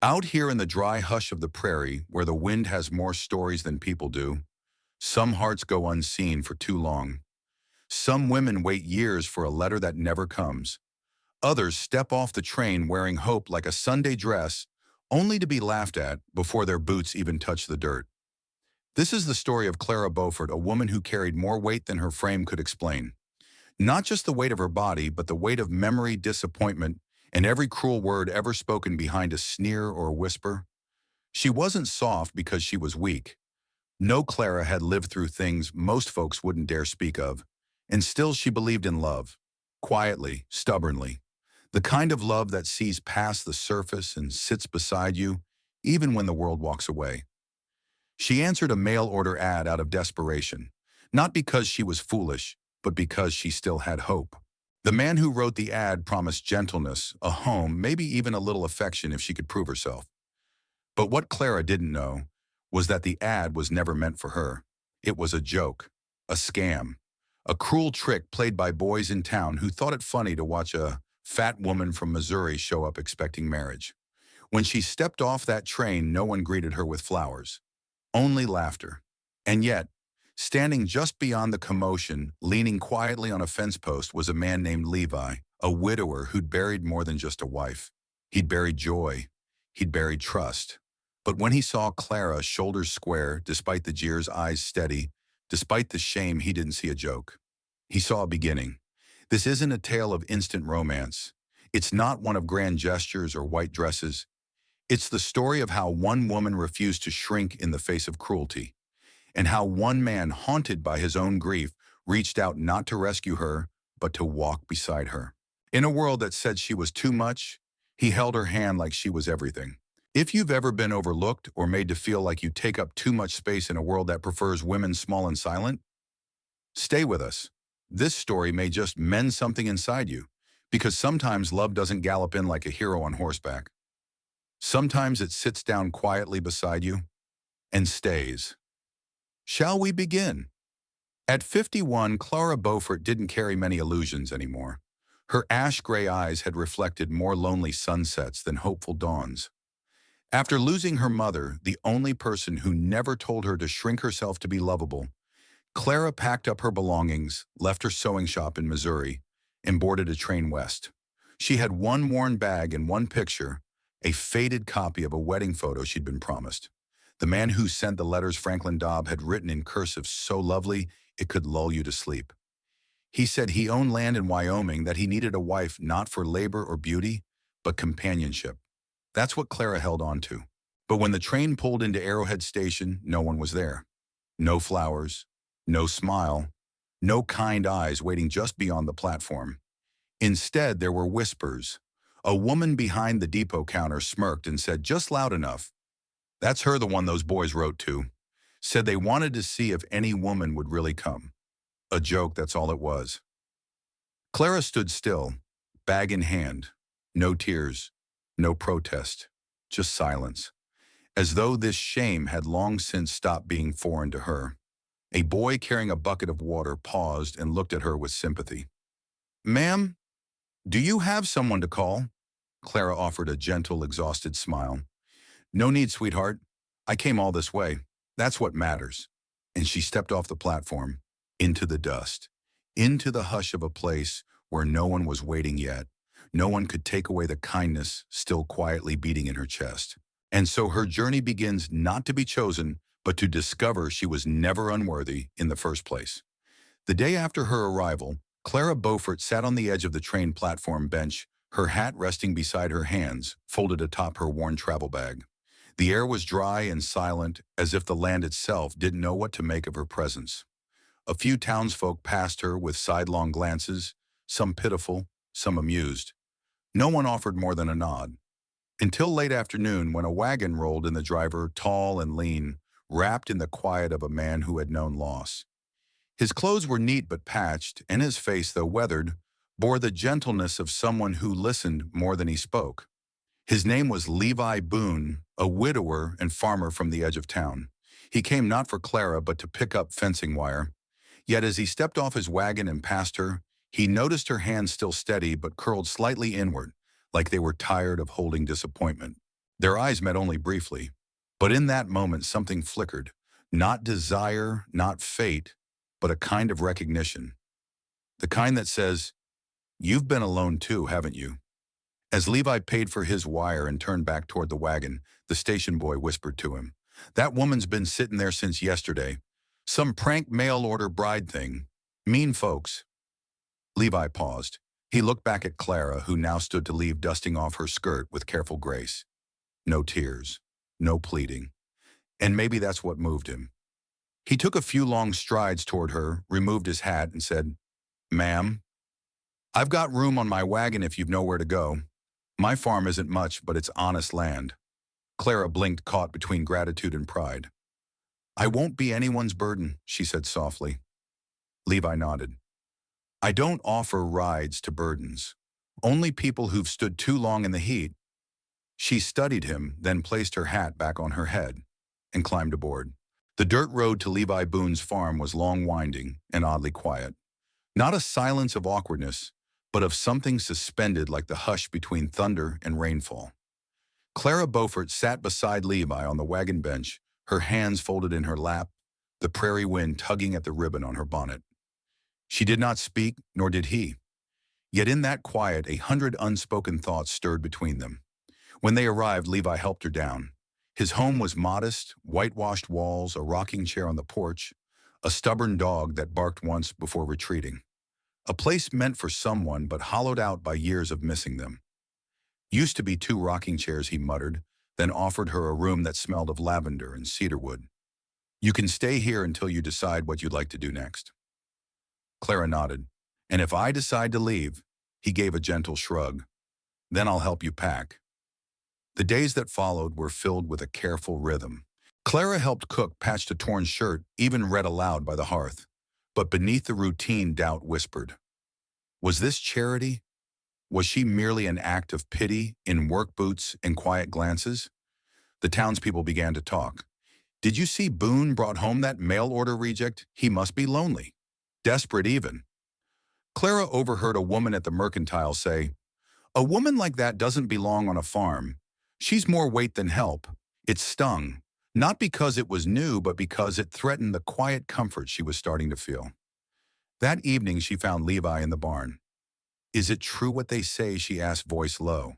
Out here in the dry hush of the prairie, where the wind has more stories than people do, some hearts go unseen for too long. Some women wait years for a letter that never comes. Others step off the train wearing hope like a Sunday dress, only to be laughed at before their boots even touch the dirt. This is the story of Clara Beaufort, a woman who carried more weight than her frame could explain. Not just the weight of her body, but the weight of memory, disappointment, and every cruel word ever spoken behind a sneer or a whisper. She wasn't soft because she was weak. No, Clara had lived through things most folks wouldn't dare speak of, and still she believed in love. Quietly, stubbornly. The kind of love that sees past the surface and sits beside you, even when the world walks away. She answered a mail-order ad out of desperation, not because she was foolish, but because she still had hope. The man who wrote the ad promised gentleness, a home, maybe even a little affection if she could prove herself. But what Clara didn't know was that the ad was never meant for her. It was a joke, a scam, a cruel trick played by boys in town who thought it funny to watch a fat woman from Missouri show up expecting marriage. When she stepped off that train, no one greeted her with flowers, only laughter. And yet, standing just beyond the commotion, leaning quietly on a fence post, was a man named Levi, a widower who'd buried more than just a wife. He'd buried joy. He'd buried trust. But when he saw Clara, shoulders square, despite the jeers, eyes steady, despite the shame, he didn't see a joke. He saw a beginning. This isn't a tale of instant romance. It's not one of grand gestures or white dresses. It's the story of how one woman refused to shrink in the face of cruelty, and how one man, haunted by his own grief, reached out not to rescue her, but to walk beside her. In a world that said she was too much, he held her hand like she was everything. If you've ever been overlooked or made to feel like you take up too much space in a world that prefers women small and silent, stay with us. This story may just mend something inside you, because sometimes love doesn't gallop in like a hero on horseback. Sometimes it sits down quietly beside you and stays. Shall we begin? At 51, Clara Beaufort didn't carry many illusions anymore. Her ash-gray eyes had reflected more lonely sunsets than hopeful dawns. After losing her mother, the only person who never told her to shrink herself to be lovable, Clara packed up her belongings, left her sewing shop in Missouri, and boarded a train west. She had one worn bag and one picture, a faded copy of a wedding photo she'd been promised. The man who sent the letters Franklin Dobb had written in cursive so lovely it could lull you to sleep. He said he owned land in Wyoming, that he needed a wife not for labor or beauty, but companionship. That's what Clara held on to. But when the train pulled into Arrowhead Station, no one was there. No flowers, no smile, no kind eyes waiting just beyond the platform. Instead, there were whispers. A woman behind the depot counter smirked and said just loud enough, "That's her, the one those boys wrote to. Said they wanted to see if any woman would really come." A joke, that's all it was. Clara stood still, bag in hand. No tears, no protest, just silence. As though this shame had long since stopped being foreign to her. A boy carrying a bucket of water paused and looked at her with sympathy. "Ma'am, do you have someone to call?" Clara offered a gentle, exhausted smile. "No need, sweetheart. I came all this way. That's what matters." And she stepped off the platform, into the dust, into the hush of a place where no one was waiting yet. No one could take away the kindness still quietly beating in her chest. And so her journey begins, not to be chosen, but to discover she was never unworthy in the first place. The day after her arrival, Clara Beaufort sat on the edge of the train platform bench, her hat resting beside her hands, folded atop her worn travel bag. The air was dry and silent, as if the land itself didn't know what to make of her presence. A few townsfolk passed her with sidelong glances, some pitiful, some amused. No one offered more than a nod. Until late afternoon, when a wagon rolled in, the driver, tall and lean, wrapped in the quiet of a man who had known loss. His clothes were neat but patched, and his face, though weathered, bore the gentleness of someone who listened more than he spoke. His name was Levi Boone, a widower and farmer from the edge of town. He came not for Clara, but to pick up fencing wire. Yet as he stepped off his wagon and passed her, he noticed her hands still steady but curled slightly inward, like they were tired of holding disappointment. Their eyes met only briefly, but in that moment something flickered. Not desire, not fate, but a kind of recognition. The kind that says, "You've been alone too, haven't you?" As Levi paid for his wire and turned back toward the wagon, the station boy whispered to him, "That woman's been sitting there since yesterday. Some prank mail-order bride thing. Mean folks." Levi paused. He looked back at Clara, who now stood to leave, dusting off her skirt with careful grace. No tears, no pleading. And maybe that's what moved him. He took a few long strides toward her, removed his hat, and said, "Ma'am, I've got room on my wagon if you've nowhere to go. My farm isn't much, but it's honest land." Clara blinked, caught between gratitude and pride. "I won't be anyone's burden," she said softly. Levi nodded. "I don't offer rides to burdens. Only people who've stood too long in the heat." She studied him, then placed her hat back on her head and climbed aboard. The dirt road to Levi Boone's farm was long, winding, and oddly quiet. Not a silence of awkwardness, but of something suspended like the hush between thunder and rainfall. Clara Beaufort sat beside Levi on the wagon bench, her hands folded in her lap, the prairie wind tugging at the ribbon on her bonnet. She did not speak, nor did he. Yet in that quiet, 100 unspoken thoughts stirred between them. When they arrived, Levi helped her down. His home was modest, whitewashed walls, a rocking chair on the porch, a stubborn dog that barked once before retreating. A place meant for someone, but hollowed out by years of missing them. "Used to be 2 rocking chairs," he muttered, then offered her a room that smelled of lavender and cedarwood. "You can stay here until you decide what you'd like to do next." Clara nodded. "And if I decide to leave," he gave a gentle shrug, "then I'll help you pack." The days that followed were filled with a careful rhythm. Clara helped cook, patched a torn shirt, even read aloud by the hearth. But beneath the routine, doubt whispered. Was this charity? Was she merely an act of pity in work boots and quiet glances? The townspeople began to talk. "Did you see Boone brought home that mail-order reject? He must be lonely. Desperate even." Clara overheard a woman at the mercantile say, "A woman like that doesn't belong on a farm. She's more weight than help." It stung, not because it was new, but because it threatened the quiet comfort she was starting to feel. That evening she found Levi in the barn. "Is it true what they say?" she asked, voice low.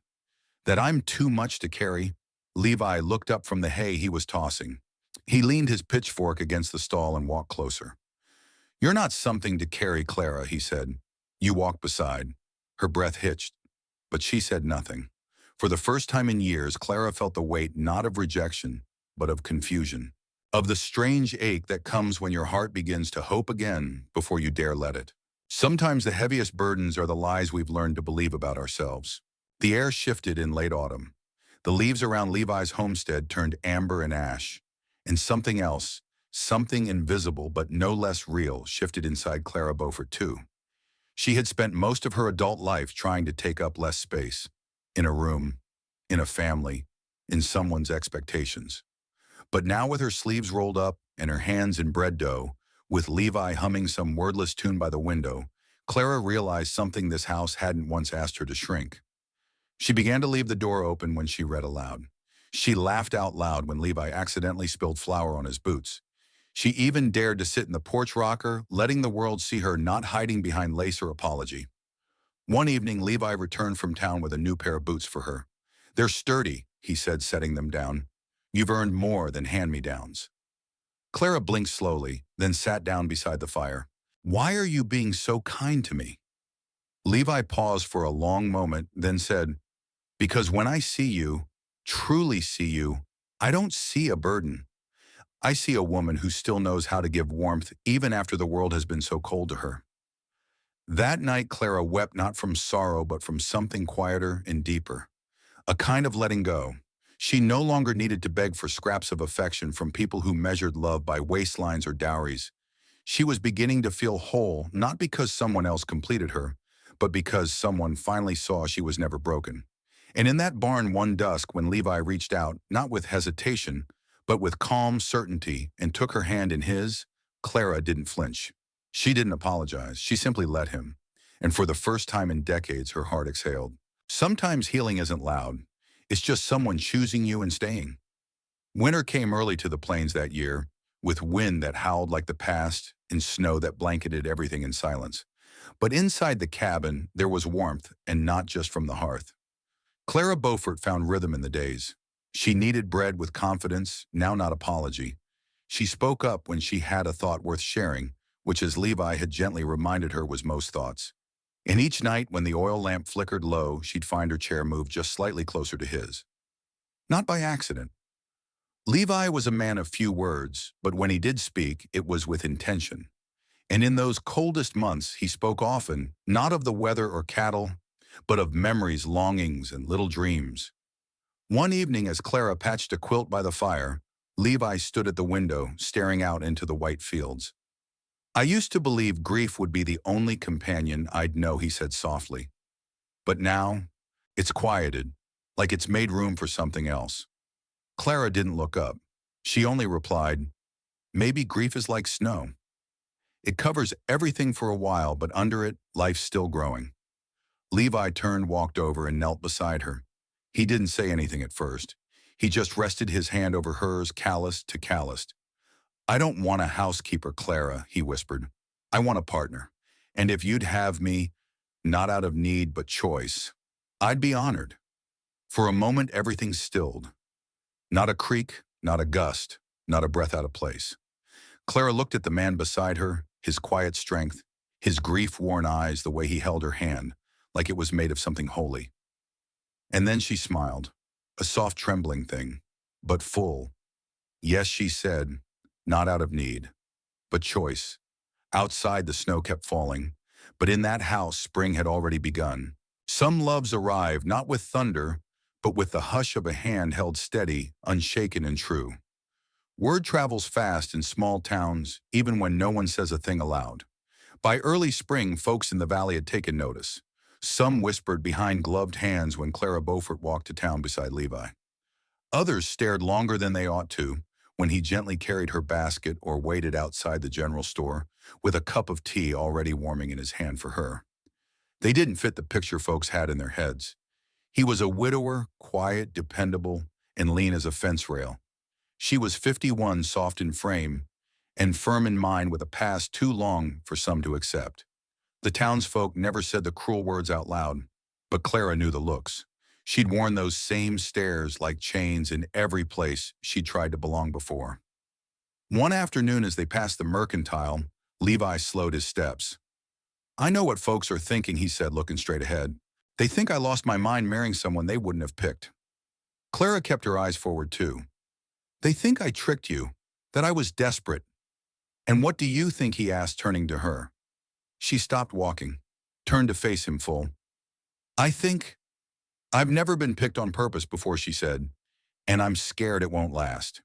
"That I'm too much to carry?" Levi looked up from the hay he was tossing. He leaned his pitchfork against the stall and walked closer. "You're not something to carry, Clara," he said. "You walk beside." Her breath hitched, but she said nothing. For the first time in years, Clara felt the weight not of rejection, but of confusion. Of the strange ache that comes when your heart begins to hope again before you dare let it. Sometimes the heaviest burdens are the lies we've learned to believe about ourselves. The air shifted in late autumn. The leaves around Levi's homestead turned amber and ash. And something else, something invisible but no less real, shifted inside Clara Beaufort too. She had spent most of her adult life trying to take up less space. In a room, in a family, in someone's expectations. But now with her sleeves rolled up and her hands in bread dough, with Levi humming some wordless tune by the window, Clara realized something this house hadn't once asked her to shrink. She began to leave the door open when she read aloud. She laughed out loud when Levi accidentally spilled flour on his boots. She even dared to sit in the porch rocker, letting the world see her not hiding behind lace or apology. One evening, Levi returned from town with a new pair of boots for her. "They're sturdy," he said, setting them down. "You've earned more than hand-me-downs." Clara blinked slowly, then sat down beside the fire. "Why are you being so kind to me?" Levi paused for a long moment, then said, "Because when I see you, truly see you, I don't see a burden. I see a woman who still knows how to give warmth even after the world has been so cold to her." That night, Clara wept not from sorrow, but from something quieter and deeper. A kind of letting go. She no longer needed to beg for scraps of affection from people who measured love by waistlines or dowries. She was beginning to feel whole, not because someone else completed her, but because someone finally saw she was never broken. And in that barn one dusk, when Levi reached out, not with hesitation, but with calm certainty, and took her hand in his, Clara didn't flinch. She didn't apologize. She simply let him. And for the first time in decades, her heart exhaled. Sometimes healing isn't loud. It's just someone choosing you and staying. Winter came early to the plains that year, with wind that howled like the past and snow that blanketed everything in silence. But inside the cabin, there was warmth, and not just from the hearth. Clara Beaufort found rhythm in the days. She kneaded bread with confidence, now not apology. She spoke up when she had a thought worth sharing, which as Levi had gently reminded her was most thoughts. And each night when the oil lamp flickered low, she'd find her chair move just slightly closer to his. Not by accident. Levi was a man of few words, but when he did speak, it was with intention. And in those coldest months, he spoke often, not of the weather or cattle, but of memories, longings, and little dreams. One evening, as Clara patched a quilt by the fire, Levi stood at the window, staring out into the white fields. I used to believe grief would be the only companion I'd know, he said softly. But now, it's quieted, like it's made room for something else. Clara didn't look up. She only replied, maybe grief is like snow. It covers everything for a while, but under it, life's still growing. Levi turned, walked over, and knelt beside her. He didn't say anything at first. He just rested his hand over hers, calloused to calloused. I don't want a housekeeper, Clara, he whispered. I want a partner. And if you'd have me, not out of need but choice, I'd be honored. For a moment, everything stilled. Not a creak, not a gust, not a breath out of place. Clara looked at the man beside her, his quiet strength, his grief-worn eyes, the way he held her hand, like it was made of something holy. And then she smiled, a soft trembling thing, but full. Yes, she said, not out of need, but choice. Outside, the snow kept falling, but in that house, spring had already begun. Some loves arrive not with thunder, but with the hush of a hand held steady, unshaken and true. Word travels fast in small towns, even when no one says a thing aloud. By early spring, folks in the valley had taken notice. Some whispered behind gloved hands when Clara Beaufort walked to town beside Levi. Others stared longer than they ought to when he gently carried her basket or waited outside the general store with a cup of tea already warming in his hand for her. They didn't fit the picture folks had in their heads. He was a widower, quiet, dependable, and lean as a fence rail. She was 51, soft in frame, and firm in mind with a past too long for some to accept. The townsfolk never said the cruel words out loud, but Clara knew the looks. She'd worn those same stares like chains in every place she'd tried to belong before. One afternoon as they passed the mercantile, Levi slowed his steps. I know what folks are thinking, he said, looking straight ahead. They think I lost my mind marrying someone they wouldn't have picked. Clara kept her eyes forward too. They think I tricked you, that I was desperate. And what do you think, he asked, turning to her. She stopped walking, turned to face him full. I think I've never been picked on purpose before, she said, and I'm scared it won't last.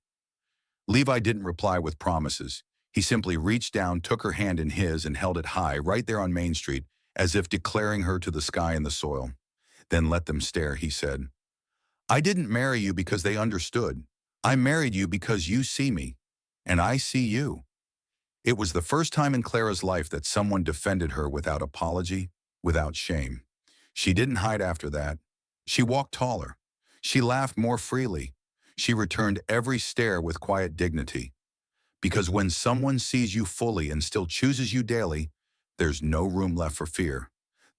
Levi didn't reply with promises. He simply reached down, took her hand in his, and held it high, right there on Main Street, as if declaring her to the sky and the soil. Then let them stare, he said. I didn't marry you because they understood. I married you because you see me, and I see you. It was the first time in Clara's life that someone defended her without apology, without shame. She didn't hide after that. She walked taller. She laughed more freely. She returned every stare with quiet dignity. Because when someone sees you fully and still chooses you daily, there's no room left for fear.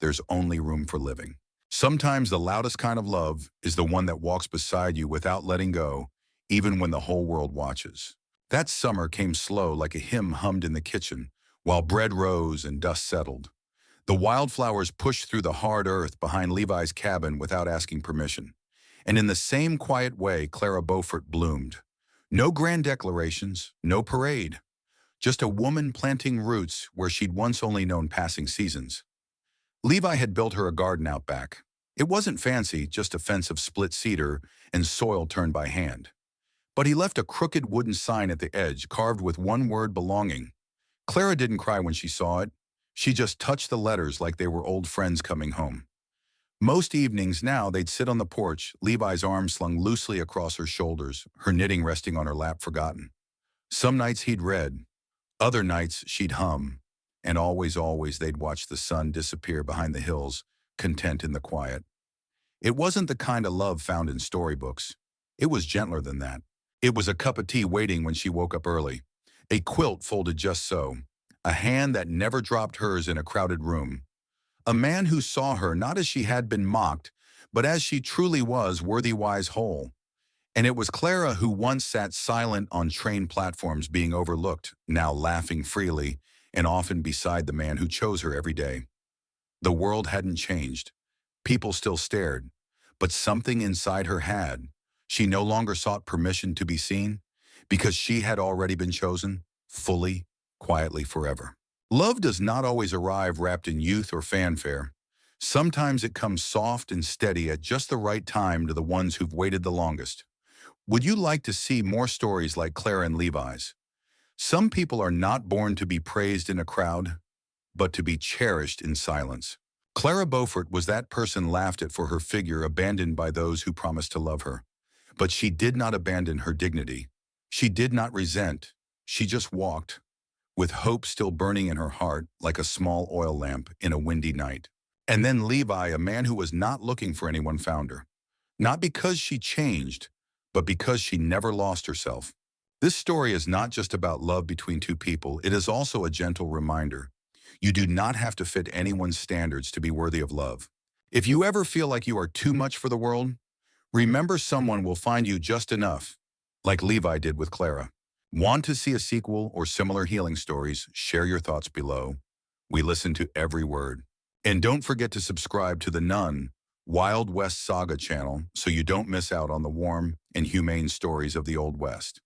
There's only room for living. Sometimes the loudest kind of love is the one that walks beside you without letting go, even when the whole world watches. That summer came slow like a hymn hummed in the kitchen, while bread rose and dust settled. The wildflowers pushed through the hard earth behind Levi's cabin without asking permission. And in the same quiet way, Clara Beaufort bloomed. No grand declarations, no parade. Just a woman planting roots where she'd once only known passing seasons. Levi had built her a garden out back. It wasn't fancy, just a fence of split cedar and soil turned by hand. But he left a crooked wooden sign at the edge, carved with one word, belonging. Clara didn't cry when she saw it. She just touched the letters like they were old friends coming home. Most evenings now, they'd sit on the porch, Levi's arm slung loosely across her shoulders, her knitting resting on her lap forgotten. Some nights he'd read, other nights she'd hum, and always they'd watch the sun disappear behind the hills, content in the quiet. It wasn't the kind of love found in storybooks. It was gentler than that. It was a cup of tea waiting when she woke up early, a quilt folded just so, a hand that never dropped hers in a crowded room, a man who saw her not as she had been mocked, but as she truly was, worthy, wise, whole. And it was Clara who once sat silent on train platforms being overlooked, now laughing freely, and often beside the man who chose her every day. The world hadn't changed. People still stared, but something inside her had. She no longer sought permission to be seen, because she had already been chosen, fully, quietly, forever. Love does not always arrive wrapped in youth or fanfare. Sometimes it comes soft and steady at just the right time to the ones who've waited the longest. Would you like to see more stories like Clara and Levi's? Some people are not born to be praised in a crowd, but to be cherished in silence. Clara Beaufort was that person laughed at for her figure, abandoned by those who promised to love her. But she did not abandon her dignity. She did not resent. She just walked, with hope still burning in her heart like a small oil lamp in a windy night. And then Levi, a man who was not looking for anyone, found her. Not because she changed, but because she never lost herself. This story is not just about love between two people, it is also a gentle reminder. You do not have to fit anyone's standards to be worthy of love. If you ever feel like you are too much for the world, remember someone will find you just enough, like Levi did with Clara. Want to see a sequel or similar healing stories? Share your thoughts below. We listen to every word. And don't forget to subscribe to the Nun Wild West Saga channel so you don't miss out on the warm and humane stories of the Old West.